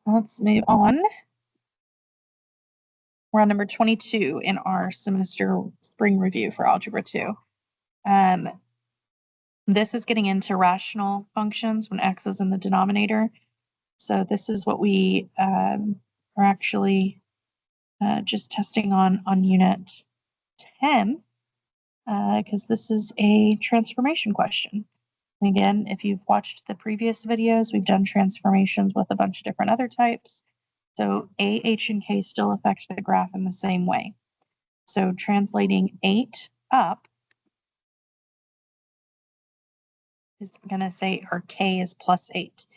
Let's move on. We're on number 22 in our semester spring review for Algebra 2. This is getting into rational functions when x is in the denominator. So this is what we are actually just testing on unit 10, because this is a transformation question. And again, if you've watched the previous videos, we've done transformations with a bunch of different other types. So A, H, and K still affect the graph in the same way. So translating 8 up is going to say our K is plus 8.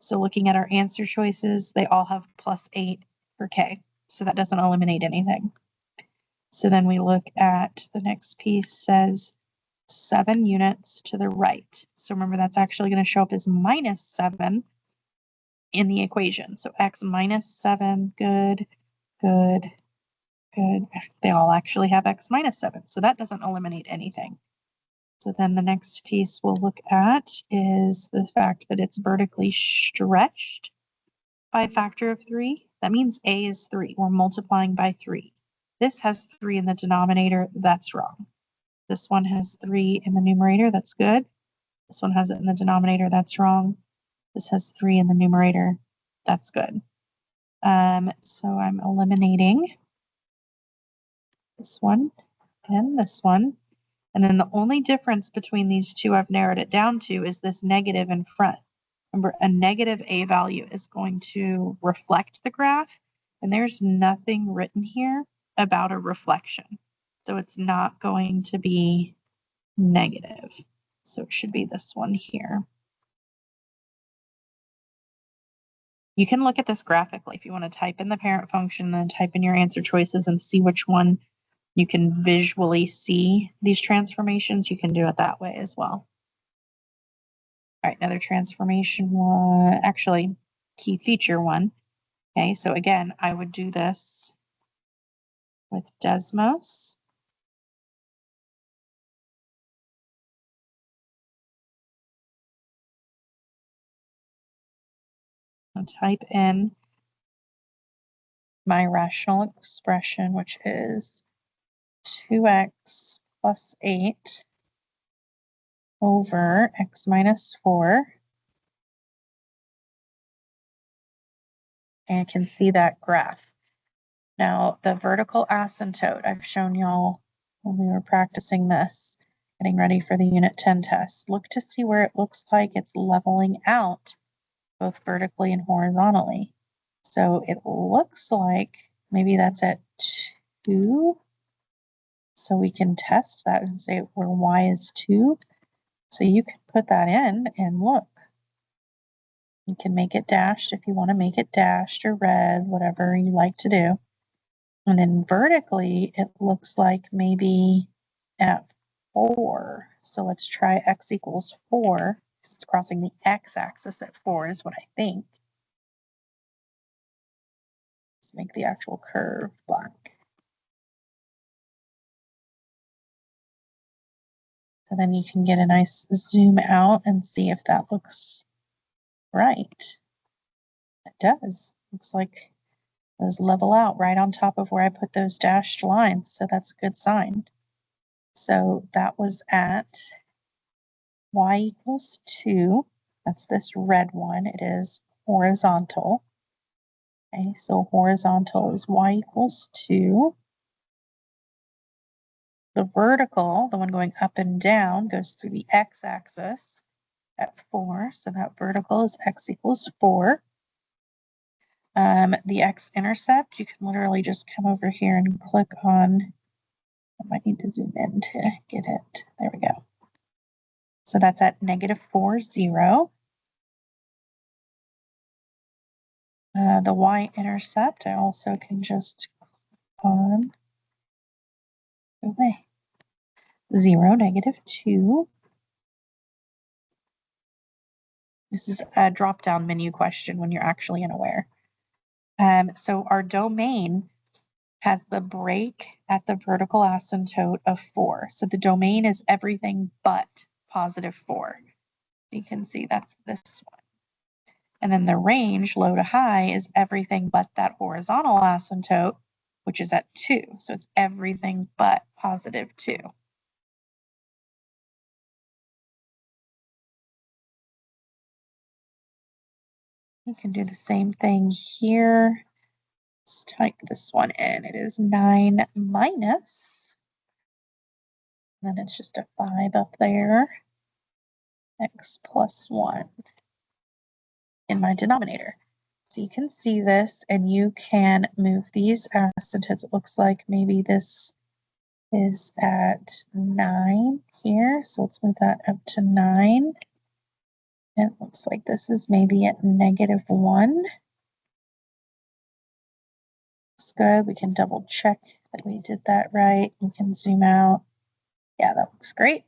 So looking at our answer choices, they all have plus 8 for K. So that doesn't eliminate anything. So then we look at the next piece, says 7 units to the right. So remember, that's actually going to show up as minus 7 in the equation. So x minus 7, good, good, good. They all actually have x minus 7. So that doesn't eliminate anything. So then the next piece we'll look at is the fact that it's vertically stretched by a factor of 3. That means A is 3. We're multiplying by 3. This has 3 in the denominator. That's wrong. This one has 3 in the numerator. That's good. This one has it in the denominator. That's wrong. This has 3 in the numerator. That's good. So I'm eliminating this one and this one. And then the only difference between these two I've narrowed it down to is this negative in front. Remember, a negative A value is going to reflect the graph, and there's nothing written here about a reflection. So it's not going to be negative. So it should be this one here. You can look at this graphically if you want to type in the parent function, then type in your answer choices and see which one you can visually see these transformations. You can do it that way as well. All right, another transformation one, actually key feature one. Okay, so again, I would do this with Desmos. I'll type in my rational expression, which is 2x plus 8 over x minus 4. And you can see that graph. Now, the vertical asymptote, I've shown y'all when we were practicing this, getting ready for the Unit 10 test. Look to see where it looks like it's leveling out both vertically and horizontally. So it looks like maybe that's at 2. So we can test that and say where y is 2. So you can put that in and look. You can make it dashed if you want to make it dashed or red, whatever you like to do. And then vertically, it looks like maybe at 4. So let's try x equals 4. It's crossing the x-axis at 4 is what I think. Let's make the actual curve black. So then you can get a nice zoom out and see if that looks right. It does. Looks like those level out right on top of where I put those dashed lines. So that's a good sign. So that was at y equals 2. That's this red one. It is horizontal. Okay, so horizontal is y equals 2. The vertical, the one going up and down, goes through the x-axis at 4. So that vertical is x equals 4. The x-intercept, you can literally just come over here and click on, I might need to zoom in to get it. There we go. So that's at -4, 0. The y-intercept, I also can just click on away. 0, -2. This is a drop-down menu question when you're actually unaware. So our domain has the break at the vertical asymptote of 4. So the domain is everything but +4. You can see that's this one. And then the range, low to high, is everything but that horizontal asymptote, which is at 2. So it's everything but positive 2. You can do the same thing here. Let's type this one in. It is 9 minus, then it's just a 5 up there, x plus 1 in my denominator. So you can see this, and you can move these asymptotes. It looks like maybe this is at 9 here. So let's move that up to 9. It looks like this is maybe at negative 1. Looks good. We can double check that we did that right. We can zoom out. Yeah, that looks great.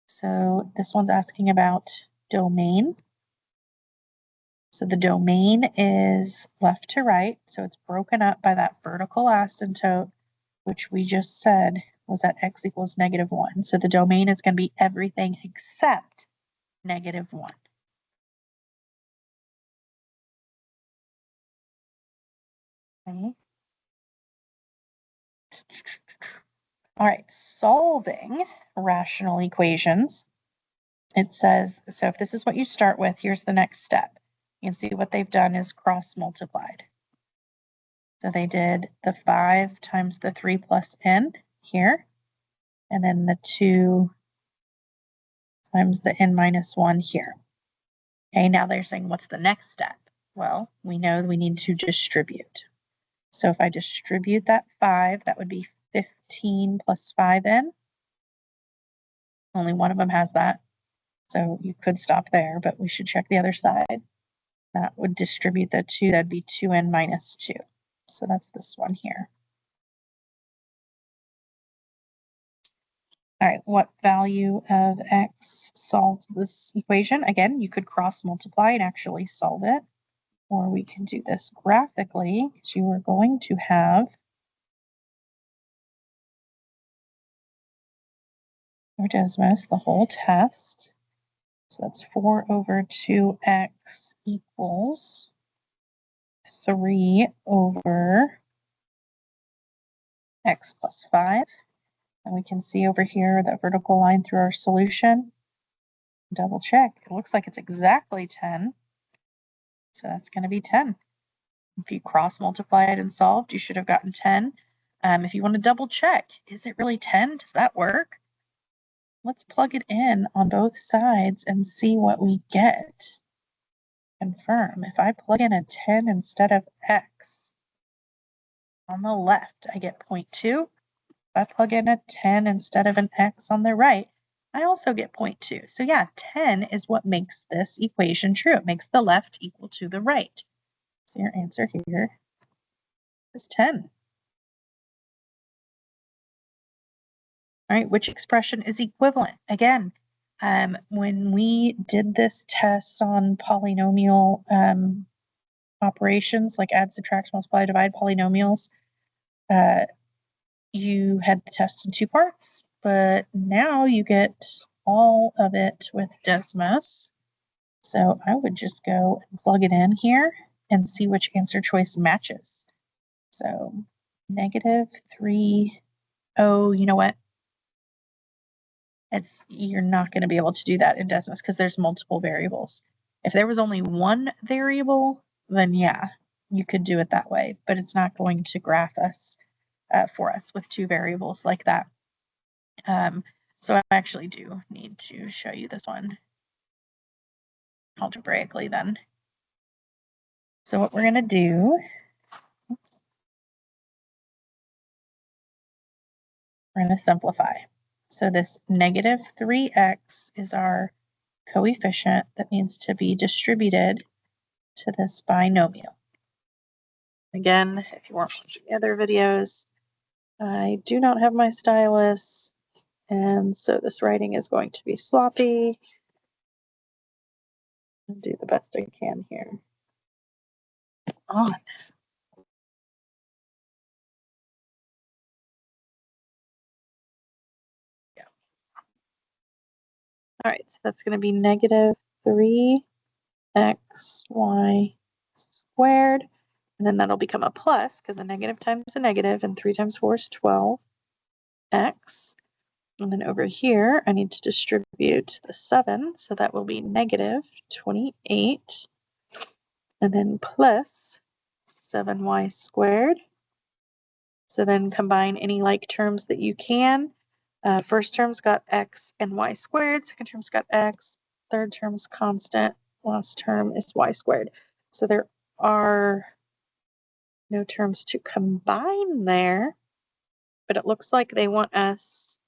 So this one's asking about domain. So the domain is left to right. So it's broken up by that vertical asymptote, which we just said was at x equals negative 1. So the domain is going to be everything except negative 1. Okay. All right, solving rational equations. It says, so if this is what you start with, here's the next step. You can see what they've done is cross multiplied. So they did the 5 times the 3 plus n here, and then the 2 times the n minus 1 here. Okay, now they're saying, what's the next step? Well, we know we need to distribute. So if I distribute that 5, that would be 15 plus 5n. Only one of them has that. So you could stop there, but we should check the other side. That would distribute the 2. That'd be 2n minus 2. So that's this one here. All right, what value of x solves this equation? Again, you could cross multiply and actually solve it. Or we can do this graphically, because you are going to have your Desmos, the whole test. So that's 4 over 2x equals 3 over x plus 5. And we can see over here that vertical line through our solution. Double check. It looks like it's exactly 10. So that's going to be 10. If you cross multiply it and solved, you should have gotten 10. If you want to double check, is it really 10? Does that work? Let's plug it in on both sides and see what we get. Confirm. If I plug in a 10 instead of x on the left, I get 0.2. If I plug in a 10 instead of an x on the right, I also get 0.2. So yeah, 10 is what makes this equation true. It makes the left equal to the right. So your answer here is 10. All right, which expression is equivalent? Again, when we did this test on polynomial operations, like add, subtract, multiply, divide polynomials, you had the test in 2 parts, but now you get all of it with Desmos. So I would just go and plug it in here and see which answer choice matches. So negative 3, oh, you know what? You're not going to be able to do that in Desmos because there's multiple variables. If there was only one variable, then yeah, you could do it that way, but it's not going to graph us for us with 2 variables like that. So I actually do need to show you this one algebraically then. So what we're going to do, we're going to simplify. So this negative 3x is our coefficient that needs to be distributed to this binomial. Again, if you weren't watching the other videos, I do not have my stylus, and so this writing is going to be sloppy. I'll do the best I can here. On. Yeah. All right, so that's going to be negative 3 xy squared, and then that'll become a plus because a negative times a negative, and 3 times 4 is 12x. And then over here, I need to distribute the 7, so that will be negative 28, and then plus 7y squared. So then combine any like terms that you can. First term's got x and y squared, second term's got x, third term's constant, last term is y squared. So there are no terms to combine there, but it looks like they want us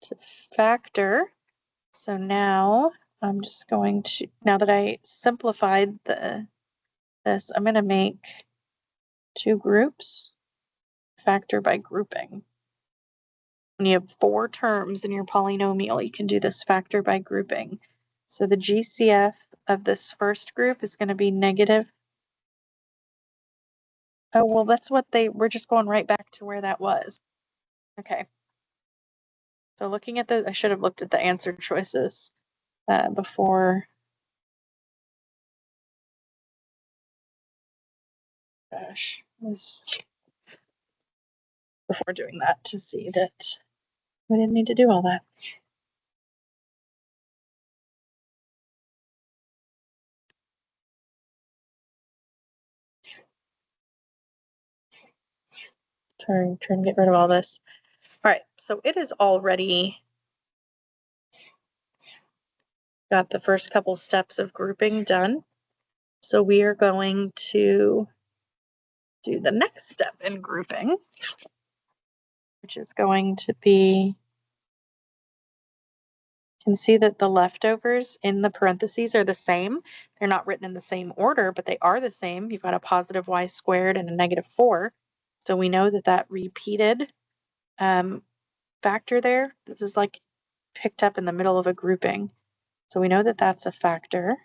to factor. So now I'm just going to, now that I simplified this, I'm going to make two groups, factor by grouping. When you have 4 terms in your polynomial, you can do this factor by grouping. So the GCF of this first group is going to be negative. Oh, well, that's what we're just going right back to where that was. Okay. So looking at I should have looked at the answer choices before. Gosh, before doing that to see that we didn't need to do all that. Trying to get rid of all this. All right, so it is already got the first couple steps of grouping done. So we are going to do the next step in grouping, which is going to be, you can see that the leftovers in the parentheses are the same. They're not written in the same order, but they are the same. You've got a positive y squared and a negative 4. So we know that that repeated factor there, this is like picked up in the middle of a grouping. So we know that that's a factor.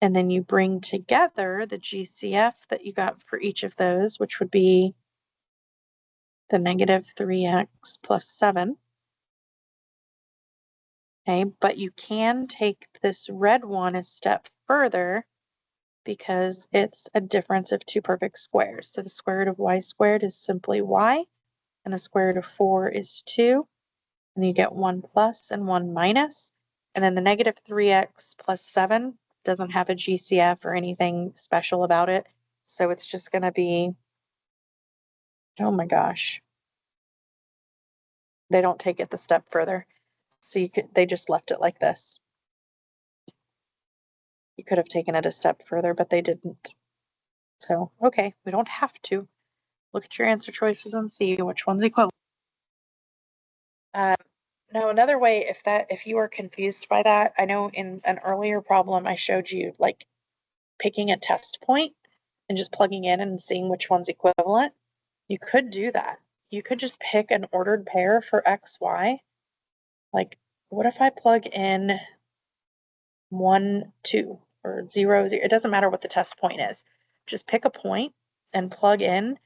And then you bring together the GCF that you got for each of those, which would be the negative 3x plus 7. Okay, but you can take this red one a step further because it's a difference of 2 perfect squares. So the square root of y squared is simply y, and the square root of 4 is 2. And you get 1 plus and 1 minus. And then the negative 3x plus 7 doesn't have a GCF or anything special about it. So it's just going to be, oh my gosh. They don't take it the step further. So they just left it like this. You could have taken it a step further, but they didn't. So, okay, we don't have to. Look at your answer choices and see which one's equivalent. Now, another way, if you are confused by that, I know in an earlier problem I showed you like picking a test point and just plugging in and seeing which one's equivalent. You could do that. You could just pick an ordered pair for x, y. Like, what if I plug in 1, 2 or 0, 0? It doesn't matter what the test point is. Just pick a point and plug in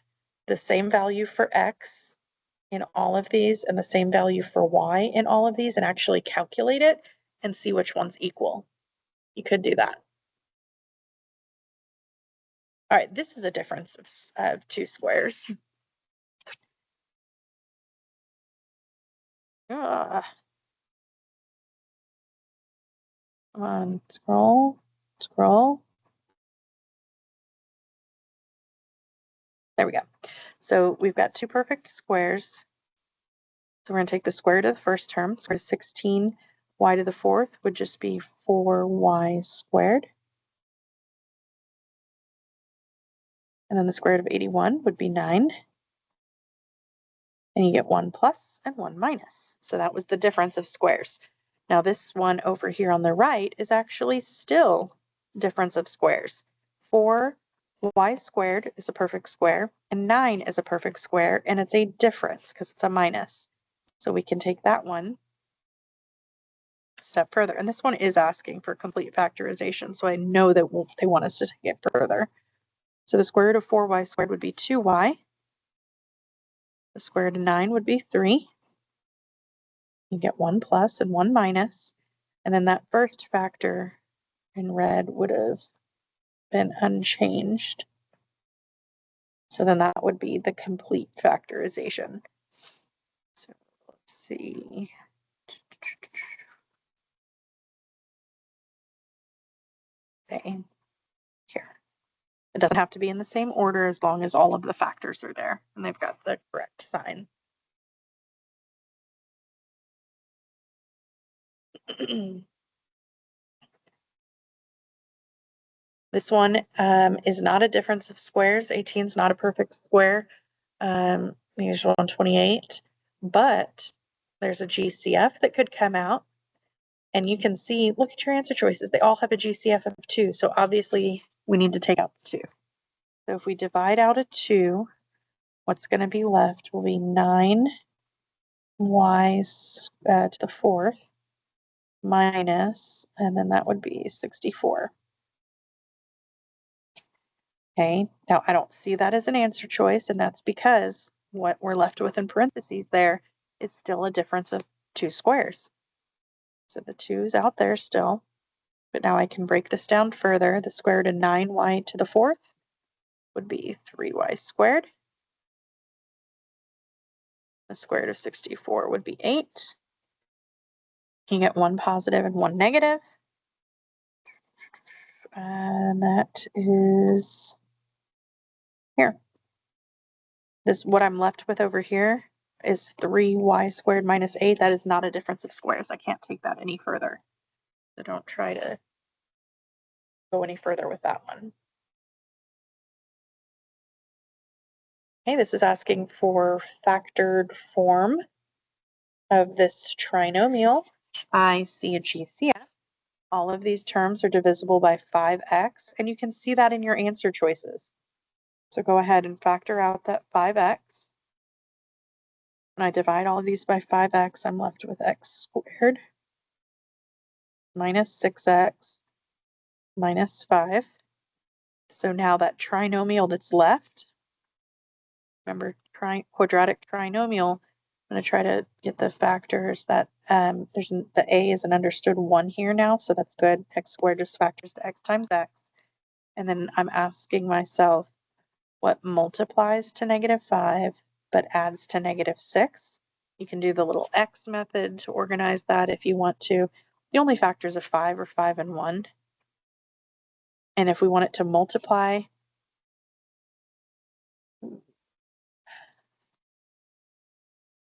the same value for x in all of these and the same value for y in all of these and actually calculate it and see which one's equal. You could do that. All right, this is a difference of 2 squares. Come on, scroll. There we go. So we've got 2 perfect squares. So we're going to take the square root of the first term. Square root of 16 y to the 4th would just be 4y squared. And then the square root of 81 would be 9. And you get 1 plus and 1 minus. So that was the difference of squares. Now this one over here on the right is actually still difference of squares. 4y squared is a perfect square, and 9 is a perfect square, and it's a difference because it's a minus. So we can take that one a step further. And this one is asking for complete factorization, so I know that they want us to take it further. So the square root of 4y squared would be 2y. The square root of 9 would be 3. You get 1 plus and 1 minus. And then that first factor in red would have been unchanged. So then that would be the complete factorization. So let's see. Okay, here. It doesn't have to be in the same order as long as all of the factors are there and they've got the correct sign. This one is not a difference of squares. 18 is not a perfect square. There's 128, but there's a GCF that could come out. And you can see, look at your answer choices. They all have a GCF of 2. So obviously we need to take out 2. So if we divide out a 2, what's going to be left will be 9y to the 4th minus, and then that would be 64. Okay, now I don't see that as an answer choice, and that's because what we're left with in parentheses there is still a difference of 2 squares. So the 2 is out there still, but now I can break this down further. The square root of 9y to the 4th would be 3y squared. The square root of 64 would be 8. You get 1 positive and 1 negative. And that is here. This, what I'm left with over here is 3y squared minus 8. That is not a difference of squares. I can't take that any further. So don't try to go any further with that one. Okay, this is asking for factored form of this trinomial. I see a GCF. All of these terms are divisible by 5x, and you can see that in your answer choices. So go ahead and factor out that 5x. When I divide all of these by 5x, I'm left with x squared minus 6x minus 5. So now that trinomial that's left, remember quadratic trinomial, I'm going to try to get the factors that there's the a is an understood 1 here now, so that's good. X squared just factors to x times x. And then I'm asking myself what multiplies to -5 but adds to -6. You can do the little x method to organize that if you want to. The only factors of 5 are 5 and 1. And if we want it to multiply,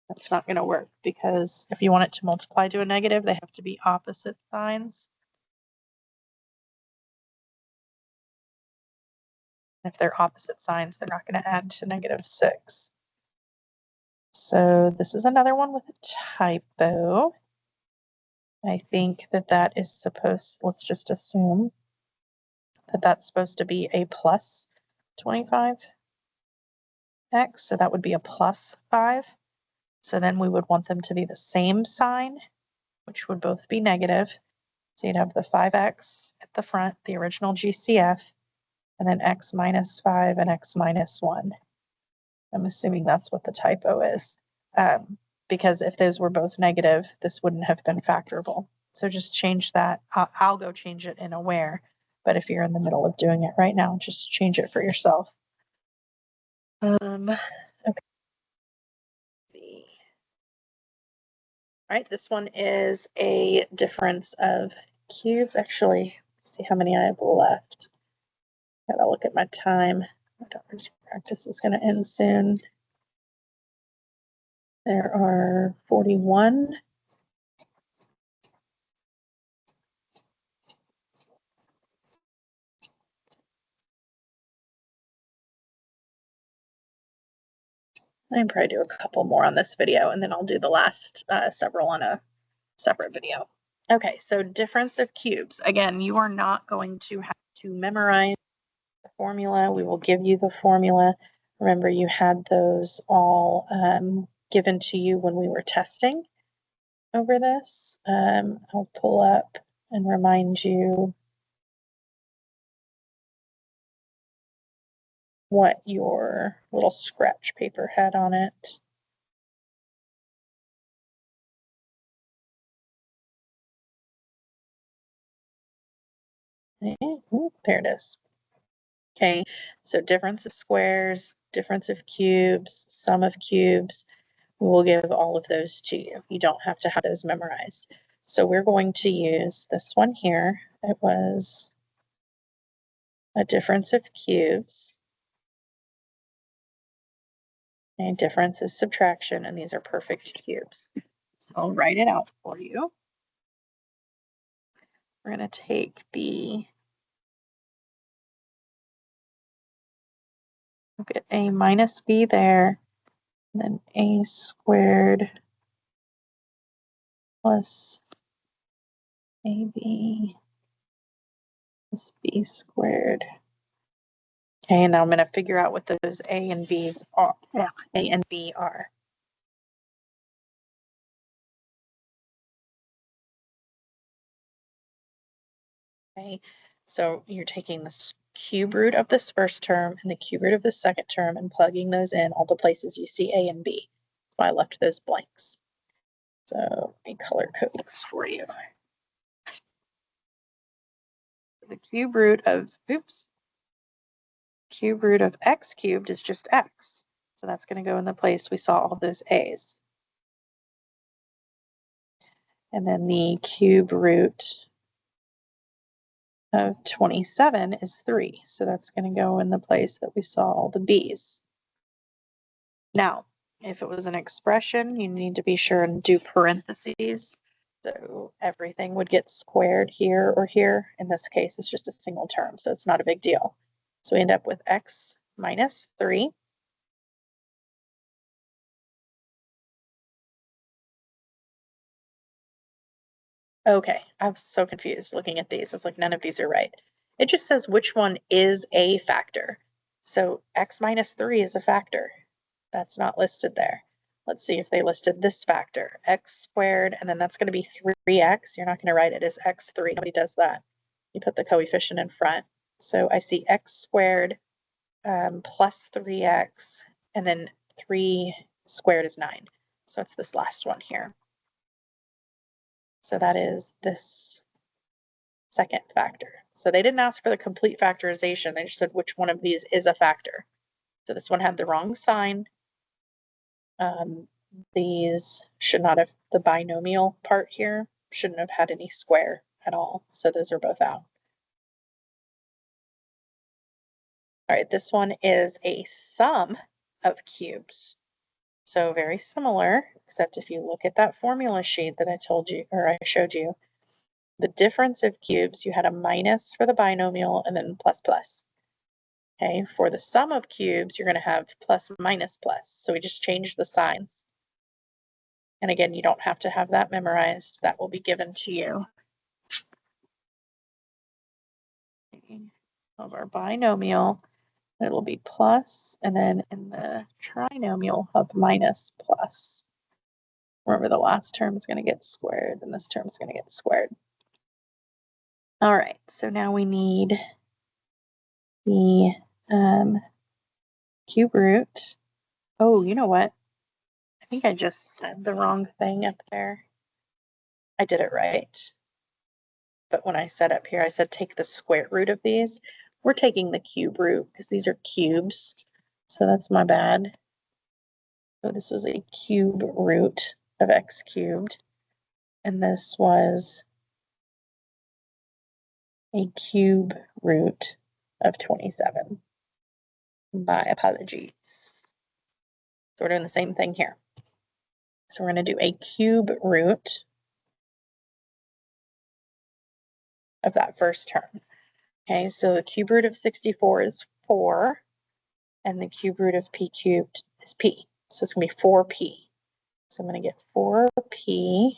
that's not going to work, because if you want it to multiply to a negative, they have to be opposite signs. If they're opposite signs, they're not going to add to -6. So this is another one with a typo. I think that that is supposed, let's just assume that that's supposed to be a plus 25x. So that would be a plus 5. So then we would want them to be the same sign, which would both be negative. So you'd have the 5x at the front, the original GCF, and then x minus 5 and x minus 1. I'm assuming that's what the typo is. Because if those were both negative, this wouldn't have been factorable. So just change that. I'll go change it in Aware, but if you're in the middle of doing it right now, just change it for yourself. Okay. All right, this one is a difference of cubes. Actually, let's see how many I have left. Gotta look at my time. My daughter's practice is gonna end soon. There are 41. I can probably do a couple more on this video, and then I'll do the last several on a separate video. Okay, so difference of cubes. Again, you are not going to have to memorize the formula. We will give you the formula. Remember, you had those all given to you when we were testing over this. I'll pull up and remind you what your little scratch paper had on it. Ooh, there it is. Okay, so difference of squares, difference of cubes, sum of cubes. We'll give all of those to you. You don't have to have those memorized. So we're going to use this one here. It was a difference of cubes. A difference is subtraction, and these are perfect cubes. So I'll write it out for you. We're going to take the, look at a minus b there, and then a squared plus ab plus b squared. Okay, and now I'm going to figure out what those a and b's are. Yeah, a and b are. Okay, so you're taking the cube root of this first term and the cube root of the second term and plugging those in all the places you see a and b. So I left those blanks. So let me color code this for you. The cube root of, cube root of x cubed is just x. So that's going to go in the place we saw all those a's. And then the cube root of 27 is 3. So that's going to go in the place that we saw all the b's. Now, if it was an expression, you need to be sure and do parentheses. So everything would get squared here or here. In this case, it's just a single term, so it's not a big deal. So we end up with x minus 3. Okay, I'm so confused looking at these. It's like none of these are right. It just says which one is a factor. So x minus 3 is a factor. That's not listed there. Let's see if they listed this factor, x squared, and then that's going to be 3x. You're not going to write it as x3. Nobody does that. You put the coefficient in front. So I see x squared plus 3x, and then 3 squared is 9. So it's this last one here. So that is this second factor. So they didn't ask for the complete factorization. They just said which one of these is a factor. So this one had the wrong sign. These should not have, the binomial part here shouldn't have had any square at all. So those are both out. All right, this one is a sum of cubes. So very similar, except if you look at that formula sheet that I told you, or I showed you, the difference of cubes, you had a minus for the binomial and then plus plus. Okay, for the sum of cubes, you're going to have plus minus plus. So we just changed the signs. And again, you don't have to have that memorized. That will be given to you. Of our binomial, it'll be plus, and then in the trinomial, we'll have minus plus. Remember, the last term is going to get squared, and this term is going to get squared. All right, so now we need the cube root. Oh, you know what? I think I just said the wrong thing up there. I did it right. But when I said up here, I said take the square root of these. We're taking the cube root because these are cubes. So that's my bad. So this was a cube root of x cubed. And this was a cube root of 27. My apologies. So we're doing the same thing here. So we're going to do a cube root of that first term. Okay, so the cube root of 64 is 4, and the cube root of p cubed is p. So it's going to be 4p. So I'm going to get 4p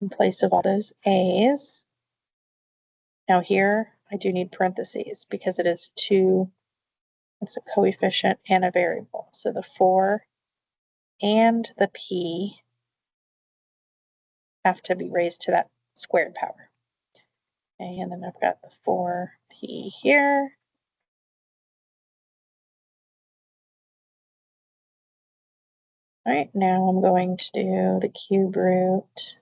in place of all those a's. Now here, I do need parentheses because it is two, it's a coefficient and a variable. So the 4 and the p have to be raised to that squared power. Okay, and then I've got the 4p here. All right, now I'm going to do the cube root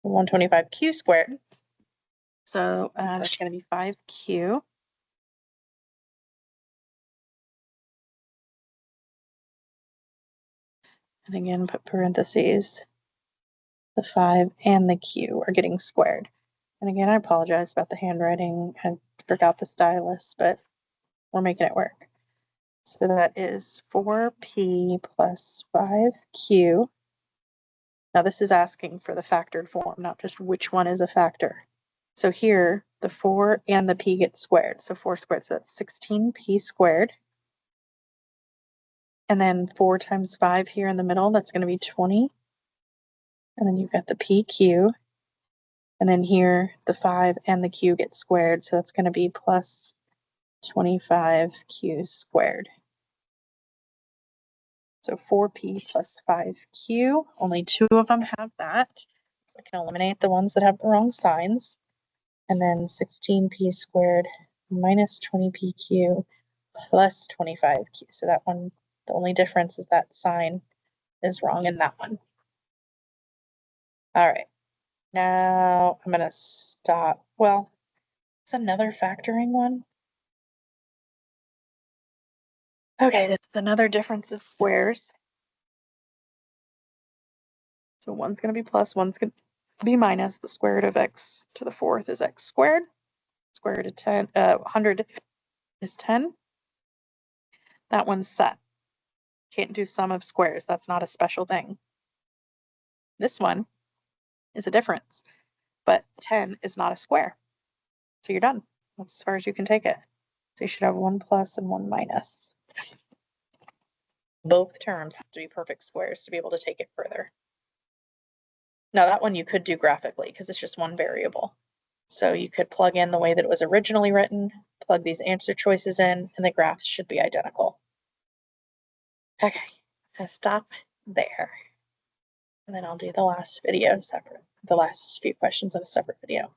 125q squared. So that's going to be 5q. And again, put parentheses. The 5 and the q are getting squared. And again, I apologize about the handwriting. I forgot the stylus, but we're making it work. So that is 4p plus 5q. Now this is asking for the factored form, not just which one is a factor. So here, the 4 and the p get squared. So 4 squared, so that's 16p squared. And then 4 times 5 here in the middle, that's going to be 20. And then you've got the pq. And then here, the 5 and the q get squared, so that's going to be plus 25q squared. So 4p plus 5q, only 2 of them have that. So I can eliminate the ones that have the wrong signs. And then 16p squared minus 20pq plus 25q. So that one, the only difference is that sign is wrong in that one. All right, now I'm going to stop. Well, it's another factoring one. Okay, this is another difference of squares. So one's going to be plus, one's going to be minus. The square root of x to the 4th is x squared. Square root of 10, 100 is 10. That one's set. Can't do sum of squares. That's not a special thing. This one is a difference, but 10 is not a square. So you're done. That's as far as you can take it. So you should have 1 plus and 1 minus. Both terms have to be perfect squares to be able to take it further. Now that one you could do graphically because it's just one variable. So you could plug in the way that it was originally written, plug these answer choices in, and the graphs should be identical. Okay, I'll stop there. And then I'll do the last video separate, the last few questions in a separate video.